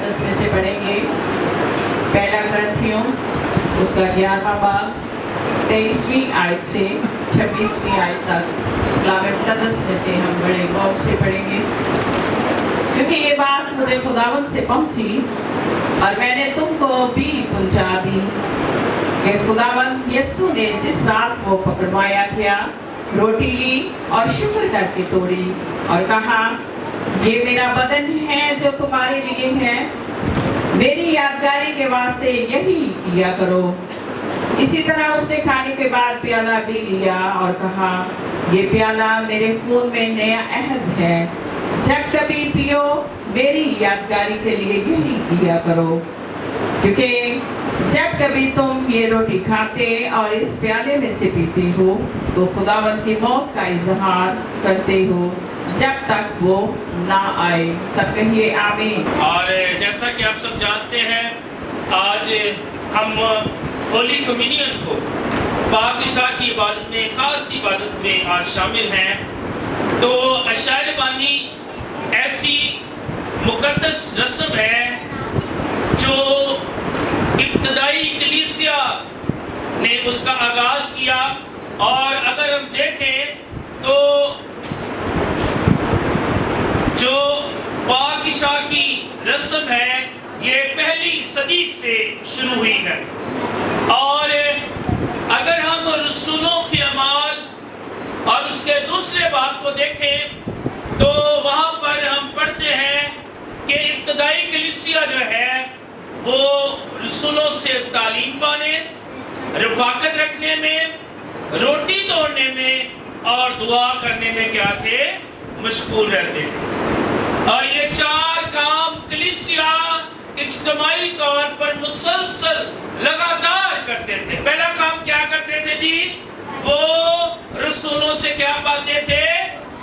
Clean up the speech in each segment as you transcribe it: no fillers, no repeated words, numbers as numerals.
मुक़द्दस में से पढ़ेंगे। पहला ग्रंथियों उसका 11वां बाब 23वीं आयत से 26वीं आयत तक कलाम मुक़द्दस में से हम बड़े गौर से पढ़ेंगे, क्योंकि ये बात मुझे खुदावंद से पहुंची और मैंने तुमको भी पहुंचा दी कि खुदावंद यीशु ने जिस रात वो पकड़वाया गया, रोटी ली और शुक्र करके तोड़ी और कहा, ये मेरा बदन है जो तुम्हारे लिए है, मेरी यादगारी के वास्ते यही किया करो। इसी तरह उसने खाने के बाद प्याला भी लिया और कहा, ये प्याला मेरे खून में नया अहद है, जब कभी पियो मेरी यादगारी के लिए यही किया करो। क्योंकि जब कभी तुम ये रोटी खाते और इस प्याले में से पीते हो तो खुदावंद की मौत का इजहार करते हो जब तक वो ना आए। सब कहिए आमीन। और जैसा कि आप सब जानते हैं, आज हम होली कम्युनियन को पाकशाह की इबादत में, खास इबादत में आज शामिल हैं। तो अशायर बानी ऐसी मुक़द्दस रस्म है जो इब्तदाई कलीसिया ने उसका आगाज़ किया, और अगर हम देखें तो जो पाकशाह की रस्म है ये पहली सदी से शुरू हुई है। और अगर हम रसूलों के अमाल और उसके दूसरे बाब को देखें तो वहाँ पर हम पढ़ते हैं कि इब्तदाई कलीसिया जो है वो रसूलों से तालीम पाने, रफ़ाकत रखने में, रोटी तोड़ने में और दुआ करने में क्या थे, मशगूल रहते थे। और ये चार काम कलीसिया इज्तिमाई तौर पर मुसलसल लगातार करते थे। पहला काम क्या करते थे जी? वो रसूलों से क्या पाते थे?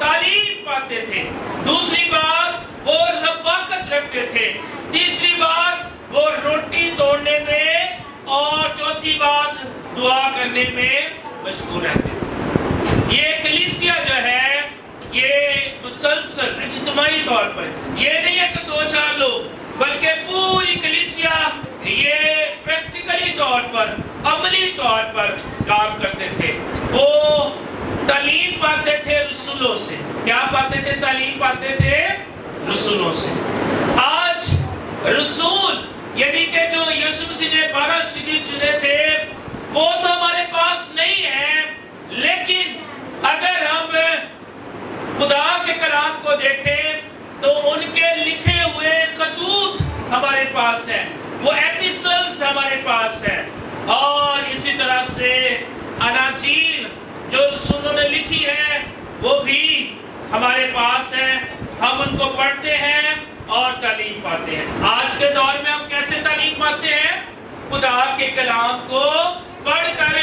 तालीम पाते थे। दूसरी बात, वो रफ़ाकत रखते थे। तीसरी बात, वो रोटी तोड़ने में, और चौथी बात, दुआ करने में मशगूल रहते थे। ये कलीसिया जो है ये मुसलसल इज्तिमाई तौर पर, ये नहीं है कि 2-4 लोग, बल्कि पूरी कलीसिया ये प्रैक्टिकली तौर पर, अमली तौर पर काम करते थे। वो तालीम पाते थे रसूलों से। क्या पाते थे? तालीम पाते थे रसूलों से। आज रसूल यानी कि जो यीशु मसीह ने 12 शिगिर्द चुने थे वो तो हमारे पास नहीं है, लेकिन अगर हम खुदा के कलाम को देखें तो उनके लिखे हुए खतूत हमारे पास हैं, वो एपिसल्स हमारे पास हैं। और इसी तरह से अनाजील जो रसूलों ने लिखी है वो भी हमारे पास है। हम उनको पढ़ते हैं और तालीम पाते हैं। आज के दौर में हम कैसे तालीम पाते हैं? खुदा के कलाम को पढ़कर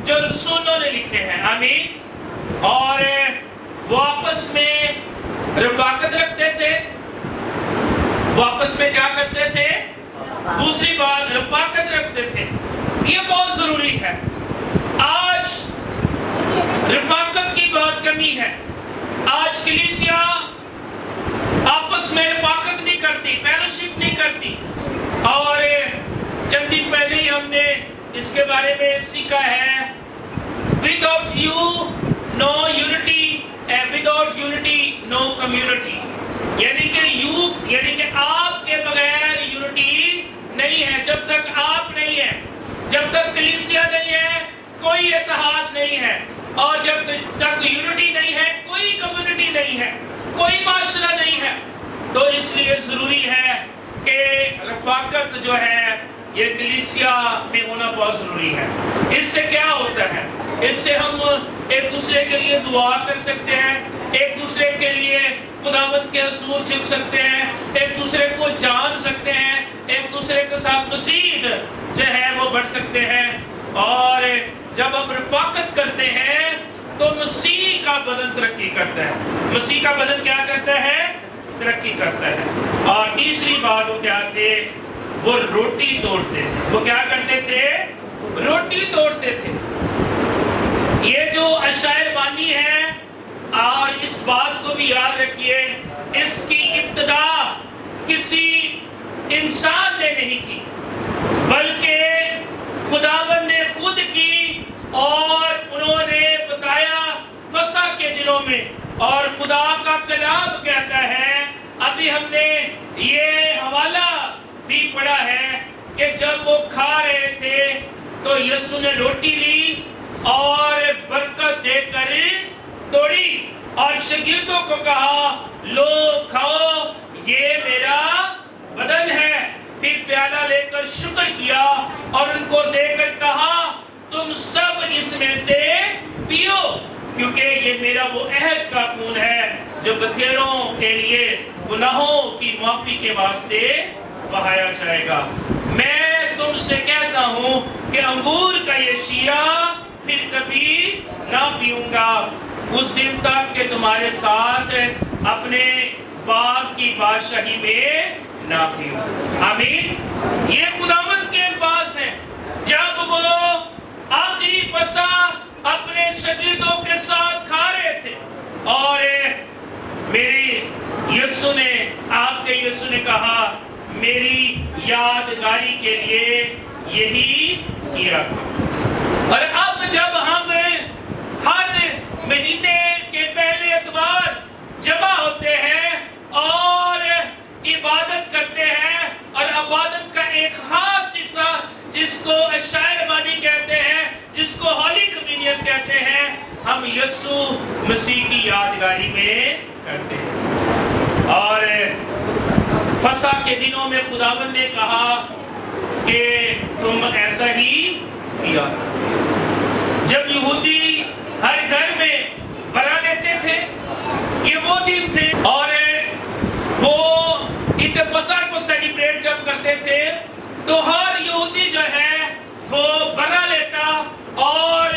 जो रसूलों ने लिखे हैं। आमीन। और वो आपस में रफ़ाकत रखते थे। वो आपस में क्या करते थे? दूसरी बात, रफ़ाकत रखते थे। ये बहुत जरूरी है। आज रफ़ाकत की बहुत कमी है। आज कलीसिया आपस में रफ़ाकत नहीं करती, फेलोशिप नहीं करती। और चंद दिन पहले ही हमने इसके बारे में सीखा है, without you no unity, without unity no community. यानी कि आपके बगैर यूनिटी नहीं है। जब तक आप नहीं है, जब तक कलीसिया नहीं है, कोई इत्तेहाद नहीं है। और जब तक यूनिटी नहीं है, कोई कम्युनिटी नहीं है, कोई माशरा नहीं है। तो इसलिए जरूरी है कि रफ़ाकत जो है ये कलीसिया में होना बहुत जरूरी है। इससे क्या होता है? इससे हम एक दूसरे के लिए दुआ कर सकते हैं, एक दूसरे के लिए खुदावंद के हुज़ूर झुक सकते हैं, एक दूसरे को जान सकते हैं, एक दूसरे के साथ मसीद जो है वो बढ़ सकते हैं। और जब हम रफ़ाकत करते हैं तो मसीह का बदन तरक्की करता है। मसीह का बदन क्या करता है? तरक्की करता है। और तीसरी बात वो क्या थे? वो रोटी तोड़ते थे। वो क्या करते थे? रोटी तोड़ते थे। ये जो अशायर बानी है, और इस बात को भी याद रखिए, इसकी इब्तिदा किसी इंसान ने नहीं की, बल्कि खुदावन ने खुद की। और उन्होंने बताया फसह के दिनों में, और खुदा का कलाम कहता है, अभी हमने ये हवाला भी पढ़ा है कि जब वो खा रहे थे तो यीशु ने रोटी ली और बरकत देकर तोड़ी और शागिर्दों को कहा, लो खाओ, ये मेरा बदन है। फिर प्याला लेकर शुक्र किया और उनको देकर कहा, तुम सब इसमें से पियो, क्योंकि ये मेरा वो अहद का खून है जो बथेरों के लिए गुनाहों की माफी के वास्ते बहाया जाएगा। मैं तुमसे कहता हूँ कि अंगूर का ये शीरा फिर कभी ना पीऊंगा, उस दिन तक कि तुम्हारे साथ अपने बाप की बादशाही में ना पीऊं। आमीन। ये खुदावंद के अल्फाज हैं जब वो आखिरी फसह अपने शागिर्दों के साथ खा रहे थे, और मेरी यीशु ने, आपके यीशु ने कहा, मेरी यादगारी के लिए यही किया था। और अब जब हम हर महीने के पहले एतवार जमा होते हैं और इबादत करते हैं, और इबादत का एक खास हिस्सा जिसको शायरबानी कहते हैं, जिसको होली कम्युनियन कहते हैं, हम यीशु मसीह की यादगारी में करते हैं। और फसह के दिनों में खुदावन ने कहा कि तुम ऐसा ही किया। जब यहूदी हर घर में बना लेते थे, ये वो दिन थे, और वो ईद फसह को सेलिब्रेट जब करते थे तो हर यहूदी जो है वो बना लेता और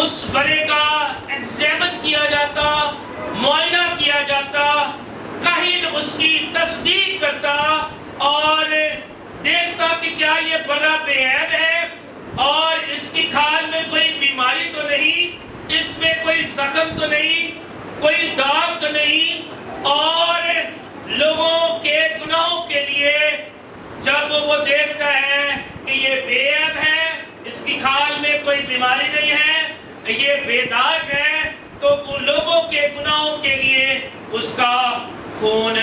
उस बरे का एग्जामिन किया जाता, मुआयना किया जाता, काहिन उसकी तस्दीक करता और देखता कि क्या ये बरा बेऐब है और इसकी खाल में कोई बीमारी तो नहीं, इसमें कोई जख्म तो नहीं, कोई दाग तो नहीं। और लोगों के गुनाहों के लिए जब वो देखता है कि ये बेऐब है, इसकी खाल में कोई बीमारी नहीं है, ये बेदाग है, तो लोगों के गुनाहों के लिए उसका खून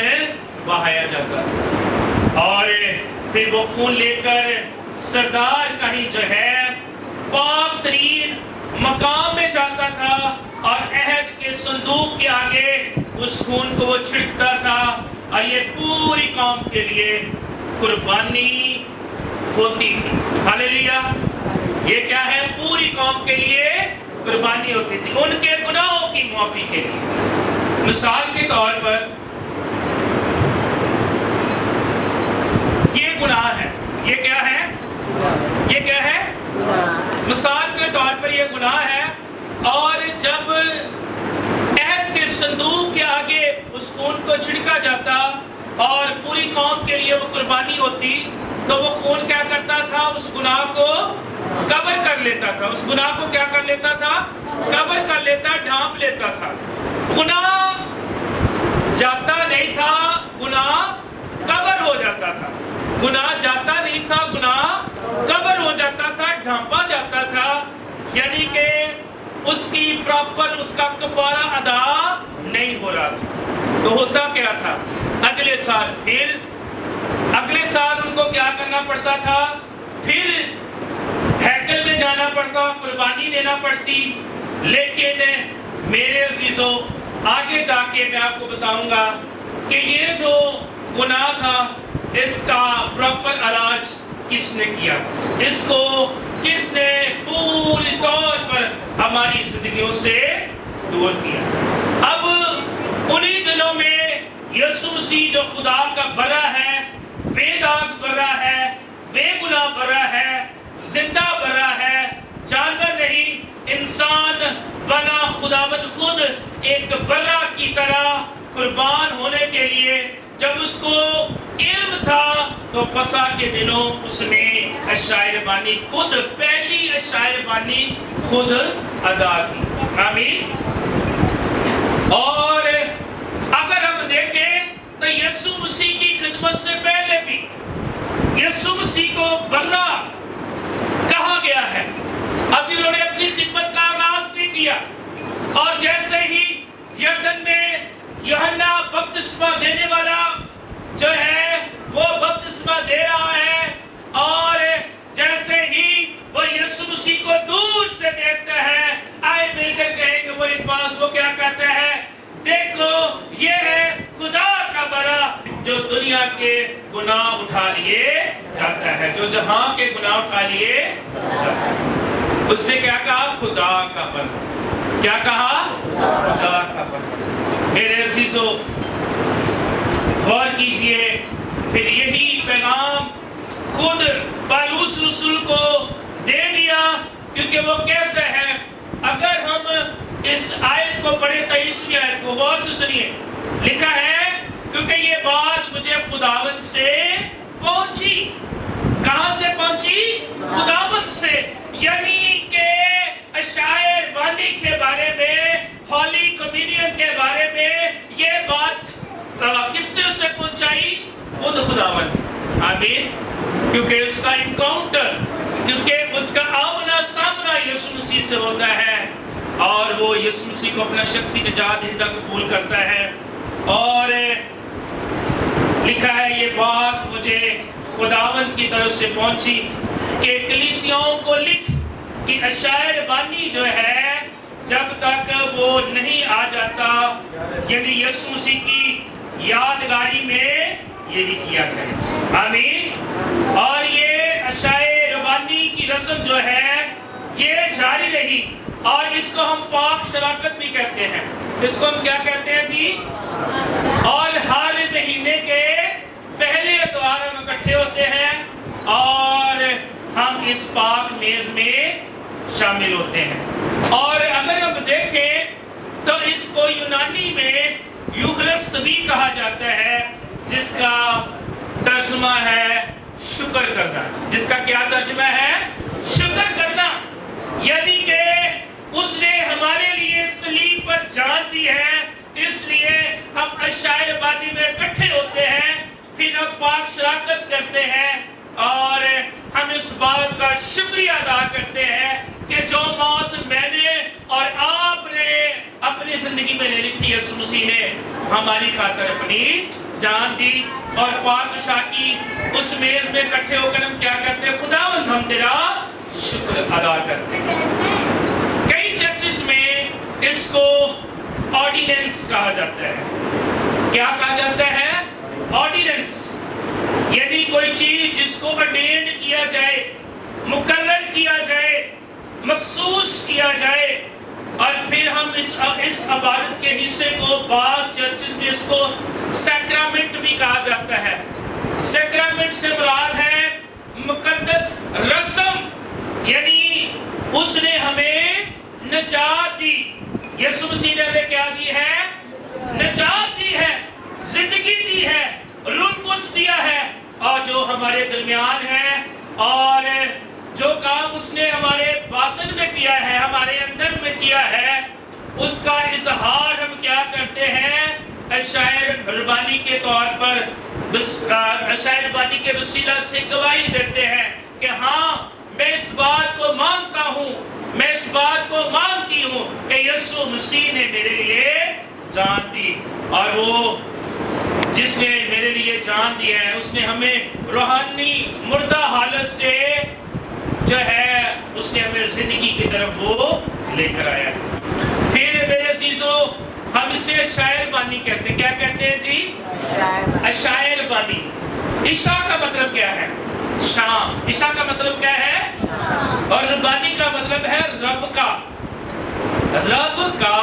बहाया जाता है। और फिर वो खून लेकर सरदार कहीं जो है पाक तरीन मकाम में जाता था और अहद के संदूक के आगे उस खून को वो छिड़कता था, और ये पूरी कौम के लिए कुर्बानी होती थी। हालेलुया। ये क्या है? पूरी कौम के लिए कुर्बानी होती थी, उनके गुनाहों की माफी के लिए। मिसाल के तौर पर ये गुनाह है, ये क्या है? ये क्या है? मिसाल के तौर पर ये गुनाह है। और जब अहद के संदूक के आगे उस खून को छिड़का जाता और पूरी कौम के लिए वो कुर्बानी होती, तो वो खून क्या करता था? उस गुनाह को कवर कर लेता था। उस गुनाह को क्या कर लेता था? कवर कर लेता, ढांप लेता था। गुनाह जाता नहीं था, गुनाह कवर हो जाता था। गुनाह जाता नहीं था, गुनाह कवर हो जाता था, ढांपा जाता था। यानी कि उसकी प्रॉपर उसका कफारा अदा नहीं हो रहा था। तो होता क्या था? अगले साल फिर अगले साल उनको क्या करना पड़ता था? फिर हैकल में जाना पड़ता, कुर्बानी देना पड़ती। लेकिन मेरे अजीजों, आगे जाके मैं आपको बताऊंगा कि ये जो गुनाह था इसका प्रॉपर इलाज किसने किया, इसको किसने पूरी तौर पर हमारी जिंदगियों से दूर किया। अब उन्हीं दिनों में यीशु मसीह जो खुदा का बरा है, बेदाग बरा है, बेगुनाह बरा है, जिंदा बरा है, जानवर नहीं, इंसान बना खुदावंद खुद एक बरा की तरह कुर्बान होने के लिए जब उसको इल्म था तो फसह के दिनों उसने शायरबानी खुद, पहली शायरबानी खुद अदा की। आमीन। और अगर हम देखें तो यीशु मसीह की खिदमत से पहले भी यीशु मसीह को बर्रा कहा गया है। अभी उन्होंने अपनी खिदमत का आगाज नहीं किया, और जैसे ही यरदन में यूहन्ना बपतिस्मा देने वाला जो है वो बपतिस्मा दे रहा है, और जैसे ही वो यीशु मसीह को दूर से देखता है, आए मिलकर कहेंगे वो इन पास, वो क्या कहता है, देखो ये है खुदा का बरा जो दुनिया के गुनाह उठा लिए जाता है, जो जहां के गुनाह उठा लिए जाता है। उसने क्या कहा? खुदा का बरा। क्या कहा? खुदा का बरा। मेरे अजीजों, गौर कीजिए, फिर यही पैगाम खुद पौलुस रसूल को दे दिया, क्योंकि वो कहते हैं, अगर हम इस आयत को पढ़े, 23वीं आयत को गौर से सुनिए, लिखा है, क्योंकि ये बात मुझे खुदावंद से पहुंची। कहां से पहुंची? खुदावंद से। यानी कि शायर वानी के बारे में, होली कम्युनियन के बारे में ये बात किसने उसे पहुंचाई? खुद खुदावंद। आमीन। क्योंकि उसका इनकाउंटर, क्योंकि उसका आमना सामना यीशु मसीह से होता है, और वो यीशु मसीह को अपना शख्सी निजात दहिंदा कबूल करता है। और लिखा है, ये बात मुझे खुदावंद की तरफ से पहुंची कि कलीसियाओं को लिख कि शायर बानी जो है, जब तक वो नहीं आ जाता, यानी यीशु मसीह की यादगारी में यही किया करें। आमीन। और ये शायर बानी की रस्म जो है ये जारी रही, और इसको हम पाक शराकत भी कहते हैं। इसको हम क्या कहते हैं जी? और हर महीने के पहले इतवार हम इकट्ठे होते हैं और हम इस पाक मेज में शामिल होते हैं। और अगर हम देखें तो इसको यूनानी में यूखरिस्त भी कहा जाता है, जिसका तर्जुमा है शुक्र करना। जिसका क्या तर्जुमा है? शुक्र करना। यानी कि उसने हमारे लिए सलीब पर जान दी है, इसलिए हम शायर बानी में इकट्ठे होते हैं, फिर हम पाक शराकत करते हैं, और हम इस बात का शुक्रिया अदा करते हैं कि जो मौत मैंने और आपने अपनी जिंदगी में ले ली थी, यीशु मसीह ने हमारी खातिर अपनी जान दी। और पाक शाकी उस मेज में इकट्ठे होकर हम क्या करते हैं? खुदावंद, हम तेरा शुक्र अदा करते हैं। कई चर्चेस में इसको ऑर्डिनेंस कहा जाता है। क्या कहा जाता है? ऑर्डिनेंस। यानी कोई चीज जिसको ऑर्डेन्ड किया जाए, मुकर्रर किया जाए, मखसूस किया जाए, और फिर हम इस इबादत के हिस्से को बाज़ चर्चेस में इसको सैक्रामेंट भी कहा जाता है। सैक्रामेंट से मुराद है मुकद्दस रस्म, यानी उसने हमें निजात दी। यीशु मसीह ने हमें क्या दी है? निजात दी है, जिंदगी दी है, रूह कुछ दिया है, और जो हमारे दरमियान है, और जो काम उसने हमारे बातन में किया है, हमारे अंदर में किया है, उसका इजहार हम क्या करते हैं? शायर रबानी के तौर पर, शायर रबानी के वसीला से गवाही देते हैं कि हाँ, मैं इस बात को मानता हूँ, मैं इस बात को मानती हूँ कि यीशु मसीह ने मेरे लिए जान दी, और वो जिसने मेरे लिए जान दी है, उसने हमें रूहानी मुर्दा हालत से जो है, उसने हमें जिंदगी की तरफ वो लेकर आया। फिर मेरे अजीजों, हम इसे शायर बानी कहते हैं। क्या कहते हैं जी? शायर बानी। ईशा का मतलब क्या है? शाम। ईशा का मतलब क्या है? और रबानी का मतलब है रब का। रब का,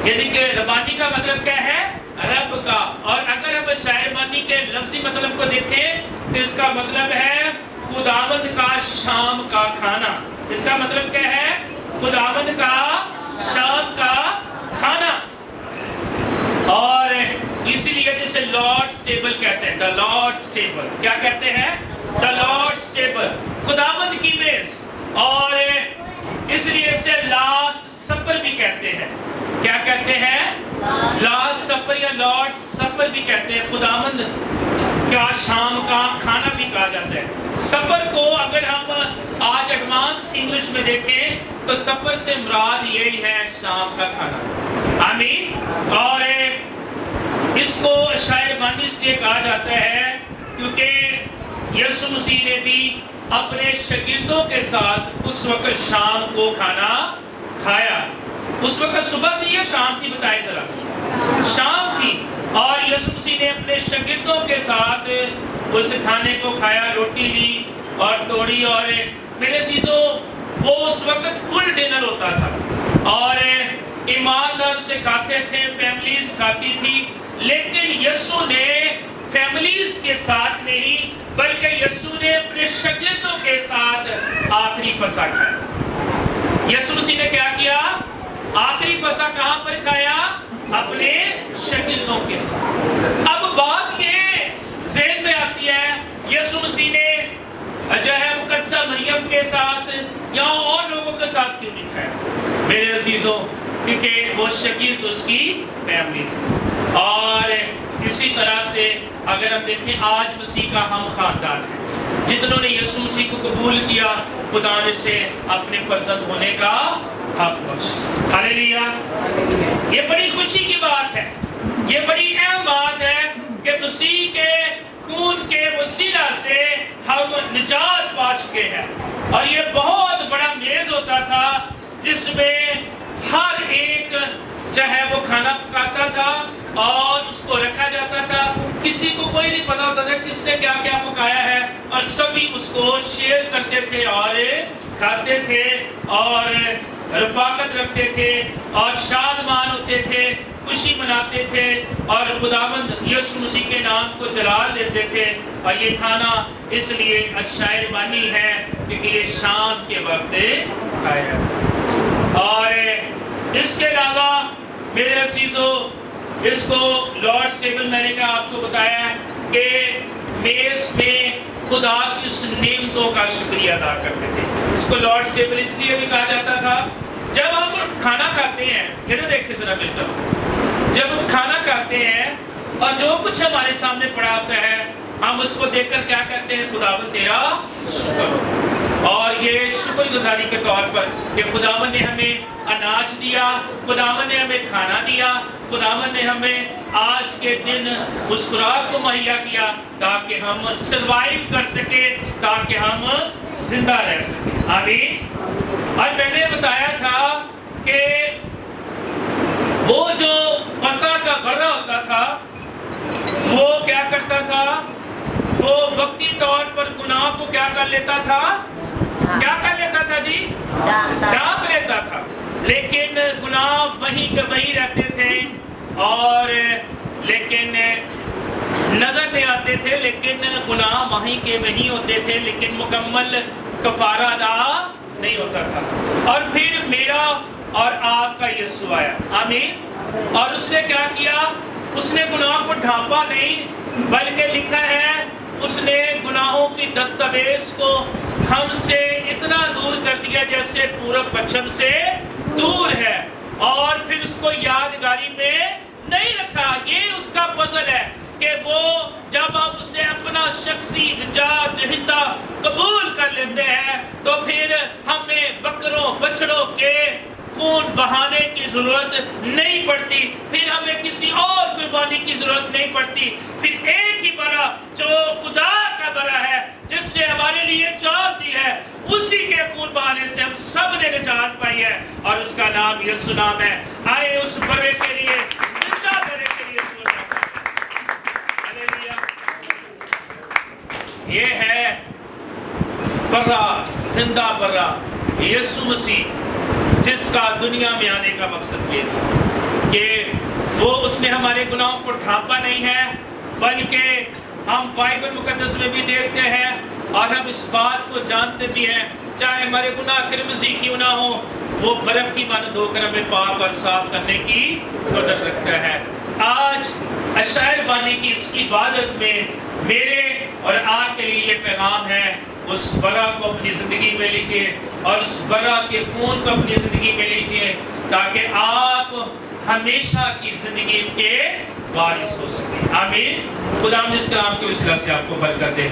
यानी कि रबानी का मतलब क्या है? रब का। और अगर हम शायर बानी के लफ्जी मतलब को देखें तो इसका मतलब है खुदावंद का शाम का खाना। इसका मतलब क्या है? खुदावंद का शाम का खाना। और इसीलिए इसे लॉर्ड्स टेबल कहते हैं। The Lord's table. क्या कहते हैं? द लॉर्ड्स टेबल, खुदावंद की मेज। और इसलिए इसे लास्ट सपर भी कहते हैं। क्या कहते हैं? लास्ट सपर या लॉर्ड्स सपर भी कहते हैं। खुदावंद کیا شام کا کھانا بھی کہا جاتا ہے۔ سفر کو اگر ہم آج ایڈوانس انگلش میں دیکھیں تو سفر سے مراد یہی ہے شام کا کھانا، آمین۔ اور اس کو شاعر بانی اس لیے کہا جاتا ہے کیونکہ یسوع مسیح نے بھی اپنے شاگردوں کے ساتھ اس وقت شام کو کھانا کھایا۔ اس وقت صبح تھی یا شام تھی؟ بتائیں ذرا، شام تھی، اور یسوع مسیح نے اپنے شاگردوں کے ساتھ اس کھانے کو کھایا، روٹی لی اور توڑی، اور میرے عزیزوں وہ اس وقت فل ڈنر ہوتا تھا اور ایماندار سے کھاتے تھے، فیملیز کھاتی تھی، لیکن یسوع نے فیملیز کے ساتھ نہیں بلکہ یسوع نے اپنے شاگردوں کے ساتھ آخری فسح کھایا۔ یسوع مسیح نے کیا کیا؟ آخری فسح کہاں پر کھایا؟ اپنے شاگردوں کے ساتھ۔ اب بات یہ ذہن میں آتی ہے، یسوع مسیح نے جو ہے مقدسہ مریم کے ساتھ یا اور لوگوں کے ساتھ کیوں نہیں کھایا؟ میرے عزیزوں، کیونکہ وہ شاگرد اس کی فیملی تھی۔ اور اسی طرح سے اگر ہم دیکھیں آج مسیح کا ہم خاندان ہے، جتنوں نے یسوع مسیح کو قبول کیا، خدا نے سے اپنے فرزند ہونے کا حق بخشا۔ ہاللیلویا! یہ بڑی خوشی کی بات ہے، یہ بڑی اہم بات ہے کہ مسیح کے خون کے وسیلہ سے ہم نجات پا چکے ہیں۔ اور یہ بہت بڑا میز ہوتا تھا جس میں ہر ایک جو ہے وہ کھانا پکاتا تھا اور اس کو رکھا جاتا تھا، کسی کو کوئی نہیں پتا ہوتا تھا کس نے کیا کیا پکایا ہے، اور سبھی اس کو شیئر کرتے تھے اور کھاتے تھے اور رفاقت رکھتے تھے اور شادمان ہوتے تھے، خوشی مناتے تھے اور خداوند یسوع مسیح کے نام کو جلال دیتے تھے۔ اور یہ کھانا اس لیے شاعر بانی ہے کیونکہ یہ شام کے وقت کھایا جاتا۔ اور اس کے علاوہ میرے عزیزوں، اس کو لارڈس ٹیبل میں نے کہا آپ کو بتایا کہ میز میں خدا کی اس نعمتوں کا شکریہ ادا کرتے تھے۔ اس کو لارڈس ٹیبل اس لیے بھی کہا جاتا تھا، جب ہم کھانا کھاتے ہیں، کدھر دیکھتے ذرا مل کر، جب ہم کھانا کھاتے ہیں اور جو کچھ ہمارے سامنے پڑا ہوتا ہے ہم اس کو دیکھ کر کیا کہتے ہیں؟ خداوند تیرا شکر ہو۔ اور یہ شکر گزاری کے طور پر کہ خداوند نے ہمیں اناج دیا، خداوند نے ہمیں کھانا دیا، خداوند نے ہمیں آج کے دن اس خوراک کو مہیا کیا تاکہ ہم سروائیو کر سکیں، تاکہ ہم زندہ رہ سکیں۔ آمین۔ اور میں نے بتایا تھا کہ وہ جو فسح کا برہ ہوتا تھا وہ کیا کرتا تھا؟ وہ وقتی طور پر گناہ کو کیا کر لیتا تھا؟ کیا کر لیتا تھا جی؟ ڈھانپ لیتا تھا، لیکن گناہ وہیں کے وہیں رہتے تھے اور لیکن نظر نہیں آتے تھے، لیکن گناہ وہیں کے وہیں ہوتے تھے، لیکن مکمل کفارہ ادا نہیں ہوتا تھا۔ اور پھر میرا اور آپ کا یسوع آیا، آمین، اور اس نے کیا کیا؟ اس نے گناہ کو ڈھانپا نہیں بلکہ لکھا ہے اس نے گناہوں کی دستاویز کو ہم سے اتنا دور کر دیا جیسے پورب پچھم سے دور ہے، اور پھر اس کو یادگاری میں نہیں رکھا۔ یہ اس کا فضل ہے کہ وہ جب ہم اسے اپنا شخصی نجات دہندہ قبول کر لیتے ہیں تو پھر ہمیں بکروں بچڑوں کے خون بہانے کی ضرورت نہیں پڑتی، پھر ہمیں کسی اور قربانی کی ضرورت نہیں پڑتی، پھر ایک ہی برا جو خدا کا برا ہے جس نے ہمارے لیے جان دی ہے، اسی کے خون بہانے سے ہم سب نے نجات پائی ہے، اور اس کا نام یسوع نام ہے۔ آئے اس برے کے لیے، زندہ برے کے لیے ہاللیلویا۔ یہ ہے برا، زندہ برا یسوع مسیح، جس کا دنیا میں آنے کا مقصد یہ تھا کہ وہ اس نے ہمارے گناہوں کو ڈھانپا نہیں ہے، بلکہ ہم بائبل مقدس میں بھی دیکھتے ہیں اور ہم اس بات کو جانتے بھی ہیں، چاہے ہمارے گناہ کرمزی کیوں نہ ہو، وہ برف کی مانند ہو کر ہمیں پاک اور صاف کرنے کی قدرت رکھتا ہے۔ آج اشعیاء بانی کی اس عبادت میں میرے اور آپ کے لیے یہ پیغام ہے، اس برا کو اپنی زندگی میں لیجئے اور اس برا کے خون کو اپنی زندگی میں لیجئے، تاکہ آپ ہمیشہ کی زندگی کے وارث ہو سکے. آمین. خدا اس کلام کے وسیلہ سے آپ کو برکت دے.